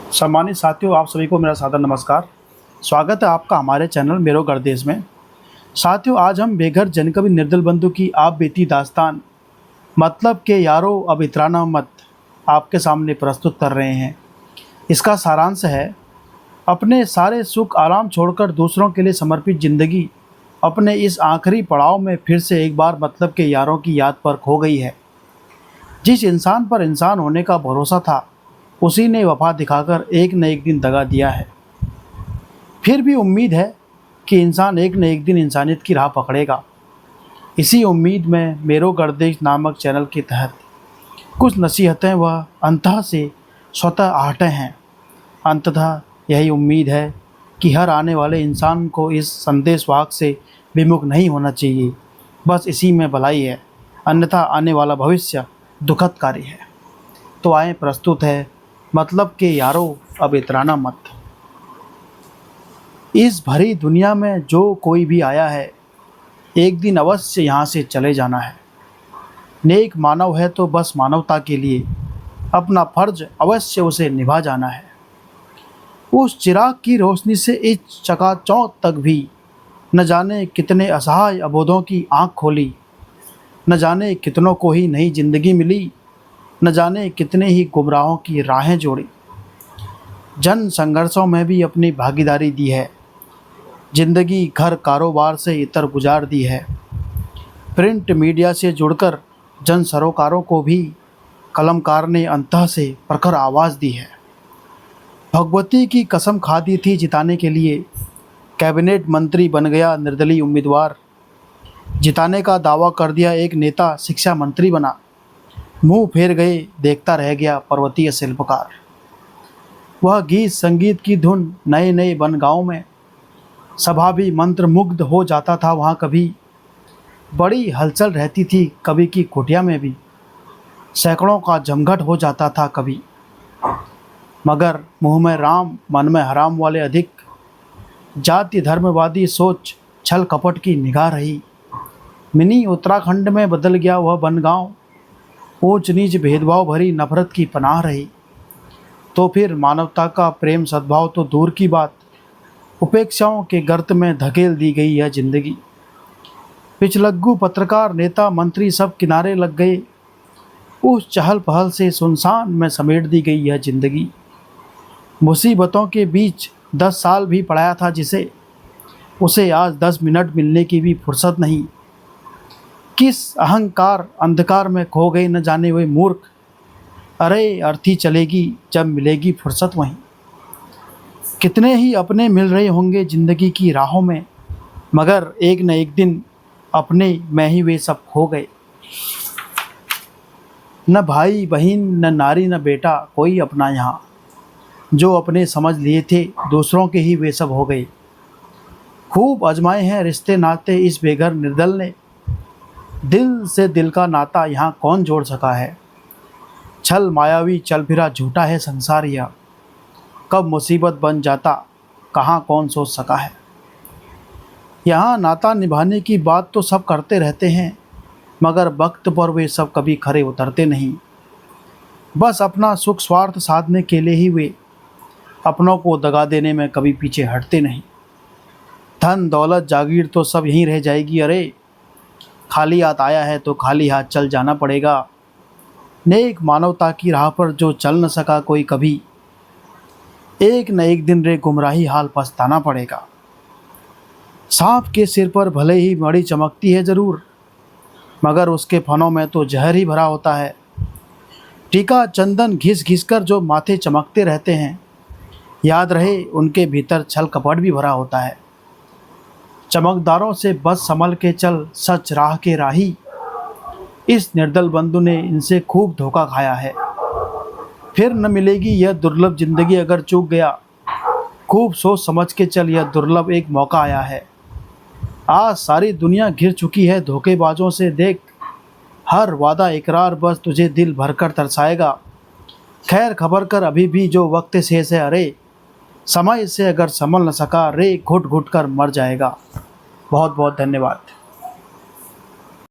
सम्मानित साथियों, आप सभी को मेरा सादर नमस्कार। स्वागत है आपका हमारे चैनल मेरो गर्देश में। साथियों, आज हम बेघर जनकवि निर्दल बंधु की आप बीती दास्तान मतलब के यारो अब इतराना मत आपके सामने प्रस्तुत कर रहे हैं। इसका सारांश है, अपने सारे सुख आराम छोड़कर दूसरों के लिए समर्पित ज़िंदगी अपने इस आखिरी पड़ाव में फिर से एक बार मतलब के यारों की याद पर खो गई है। जिस इंसान पर इंसान होने का भरोसा था, उसी ने वफा दिखाकर एक न एक दिन दगा दिया है। फिर भी उम्मीद है कि इंसान एक न एक दिन इंसानियत की राह पकड़ेगा। इसी उम्मीद में मेरो गर्देश नामक चैनल के तहत कुछ नसीहतें व अंतः से स्वतः आहटें हैं। अंततः यही उम्मीद है कि हर आने वाले इंसान को इस संदेशवाहक से विमुख नहीं होना चाहिए। बस इसी में भलाई है, अन्यथा आने वाला भविष्य दुखदकारी है। तो आए, प्रस्तुत है मतलब के यारो अब इतराना मत। इस भरी दुनिया में जो कोई भी आया है, एक दिन अवश्य यहाँ से चले जाना है। नेक मानव है तो बस मानवता के लिए अपना फर्ज अवश्य उसे निभा जाना है। उस चिराग की रोशनी से इस चकाचौंध तक भी न जाने कितने असहाय अबोधों की आँख खोली, न जाने कितनों को ही नई जिंदगी मिली, न जाने कितने ही गुमराहों की राहें जोड़ी। जन संघर्षों में भी अपनी भागीदारी दी है, जिंदगी घर कारोबार से इतर गुजार दी है। प्रिंट मीडिया से जुड़कर जन सरोकारों को भी कलमकार ने अंतः से प्रखर आवाज़ दी है। भगवती की कसम खा दी थी जिताने के लिए, कैबिनेट मंत्री बन गया निर्दलीय उम्मीदवार। जिताने का दावा कर दिया एक नेता, शिक्षा मंत्री बना। मुंह फेर गए, देखता रह गया पर्वतीय शिल्पकार। वह गीत संगीत की धुन नए नए बनगांव में, सभा भी मंत्र मुग्ध हो जाता था वहाँ। कभी बड़ी हलचल रहती थी कभी की कुटिया में भी, सैकड़ों का जमघट हो जाता था कभी। मगर मुँह में राम मन में हराम वाले अधिक जाति धर्मवादी सोच छल कपट की निगाह रही। मिनी उत्तराखंड में बदल गया वह बनगांव, ऊंच नीच भेदभाव भरी नफरत की पनाह रही। तो फिर मानवता का प्रेम सद्भाव तो दूर की बात, उपेक्षाओं के गर्त में धकेल दी गई यह जिंदगी। पिछलग्गू पत्रकार नेता मंत्री सब किनारे लग गए, उस चहल पहल से सुनसान में समेट दी गई यह जिंदगी। मुसीबतों के बीच 10 साल भी पढ़ाया था जिसे, उसे आज 10 मिनट मिलने की भी फुर्सत नहीं। किस अहंकार अंधकार में खो गए न जाने हुए मूर्ख। अरे अर्थी चलेगी जब मिलेगी फुर्सत वहीं। कितने ही अपने मिल रहे होंगे ज़िंदगी की राहों में, मगर एक न एक दिन अपने में ही वे सब खो गए। न भाई बहन न नारी न बेटा कोई अपना यहाँ, जो अपने समझ लिए थे दूसरों के ही वे सब हो गए। खूब आजमाए हैं रिश्ते नाते इस बेघर निर्दल ने, दिल से दिल का नाता यहाँ कौन जोड़ सका है। छल मायावी चल फिरा झूठा है संसार यह, कब मुसीबत बन जाता कहाँ कौन सोच सका है। यहाँ नाता निभाने की बात तो सब करते रहते हैं, मगर वक्त पर वे सब कभी खरे उतरते नहीं। बस अपना सुख स्वार्थ साधने के लिए ही वे अपनों को दगा देने में कभी पीछे हटते नहीं। धन दौलत जागीर तो सब यहीं रह जाएगी। अरे खाली हाथ आया है तो खाली हाथ चल जाना पड़ेगा। नेक मानवता की राह पर जो चल न सका कोई कभी, एक न एक दिन रे गुमराही हाल पछताना पड़ेगा। सांप के सिर पर भले ही मणि चमकती है ज़रूर, मगर उसके फनों में तो जहर ही भरा होता है। टीका चंदन घिस घिस कर जो माथे चमकते रहते हैं, याद रहे उनके भीतर छल कपट भी भरा होता है। चमकदारों से बस संभल के चल सच राह के राही, इस निर्दल बंधु ने इनसे खूब धोखा खाया है। फिर न मिलेगी यह दुर्लभ जिंदगी अगर चूक गया, खूब सोच समझ के चल यह दुर्लभ एक मौका आया है। आज सारी दुनिया घिर चुकी है धोखेबाजों से, देख हर वादा इकरार बस तुझे दिल भरकर तरसाएगा। खैर खबर कर अभी भी जो वक्त शेष है, अरे समय से अगर संभल न सका रे घुट घुट कर मर जाएगा। बहुत बहुत धन्यवाद।